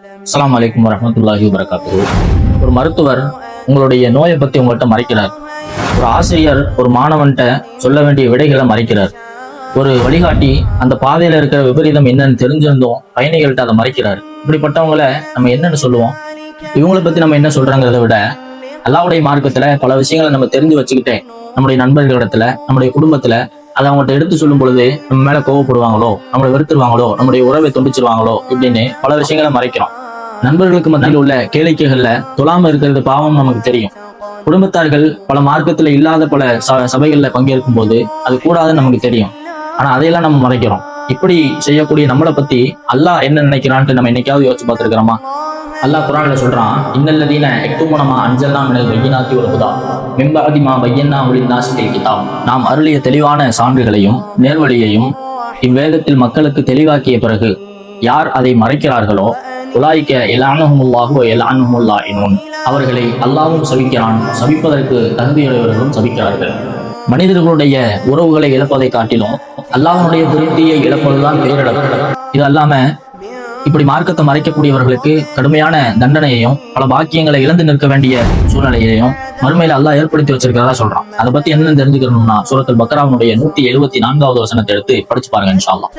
அஸ்ஸலாமு அலைக்கும் வரஹ்மத்துல்லாஹி வபரகாத்துஹு. ஒரு மருத்துவர் உங்களுடைய நோயை பத்தி உங்கள்கிட்ட மறைக்கிறார். ஒரு ஆசிரியர் ஒரு மாணவன்கிட்ட சொல்ல வேண்டிய விடைகளை மறைக்கிறார். ஒரு வழிகாட்டி அந்த பாதையில இருக்கிற விபரீதம் என்னன்னு தெரிஞ்சிருந்தோம் பயணிகள்கிட்ட அதை மறைக்கிறார். இப்படிப்பட்டவங்களை நம்ம என்னன்னு சொல்லுவோம்? இவங்களை பத்தி நம்ம என்ன சொல்றாங்கிறத விட அல்லாஹ்வுடைய மார்க்கத்துல பல விஷயங்களை நம்ம தெரிஞ்சு வச்சுக்கிட்டே நம்முடைய நண்பர்களிடத்துல நம்முடைய குடும்பத்துல அதை அவங்கள்ட்ட எடுத்து சொல்லும் பொழுது நம்ம மேல கோவப்படுவாங்களோ, நம்மளை வெறுத்துருவாங்களோ, நம்முடைய உறவை துண்டிச்சிருவாங்களோ இப்படின்னு பல விஷயங்களை மறைக்கிறோம். நண்பர்களுக்கு மத்தியில் உள்ள கேளிக்கைகள்ல தொழாம இருக்கிறது பாவம் நமக்கு தெரியும். குடும்பத்தார்கள் பல மார்க்கத்துல இல்லாத பல சபைகள்ல பங்கேற்கும் போது அது கூடாதுன்னு நமக்கு தெரியும். ஆனா அதையெல்லாம் நம்ம மறைக்கிறோம். இப்படி செய்யக்கூடிய நம்மளை பத்தி அல்லாஹ் என்ன நினைக்கிறான்ட்டு நம்ம என்னைக்காவது யோசிச்சு பார்த்திருக்கிறோமா? அல்லாஹ் குர்ஆன்ல சொல்றான், இன்னல்லதீன யக்துமூனமா அன்ஸல்னா மினல் பையினாத்தி வல் ஹுதா மின் பஅதி மா பையன்னாஹு லின்னாஸி ஃபில் கிதாப். நாம் அருளிய தெளிவான சான்றுகளையும் நேர்வழியையும் இவ்வேதத்தில் மக்களுக்கு தெளிவாக்கிய பிறகு யார் அதை மறைக்கிறார்களோ உலாயிக்க இலஅனஹுமுல்லாஹு வ இலஅனஹுமுல் லாயினூன். அவர்களை அல்லாஹ்வும் சபிக்கிறான், சபிப்பதற்கு தகுதியுடையவர்களும் சபிக்கிறார்கள். மனிதர்களுடைய உறவுகளை இழப்பதை காட்டிலும் அல்லாஹ்வுடைய திருப்தியை இழப்பதுதான் பேரிழப்பு. இது அல்லாம இப்படி மார்க்கத்தை மறைக்கக்கூடியவர்களுக்கு கடுமையான தண்டனையையும் பல பாக்கியங்களை இழந்து நிற்க வேண்டிய சூழ்நிலையையும் மறுமையில அல்லாஹ் ஏற்படுத்தி வச்சிருக்கிறதா சொல்றான். அதை பத்தி என்னன்னு தெரிஞ்சுக்கணும்னா சூரத்துல் பக்ராவுடைய 174வது வசனத்தை எடுத்து படிச்சு பாருங்க இன்ஷா அல்லாஹ்.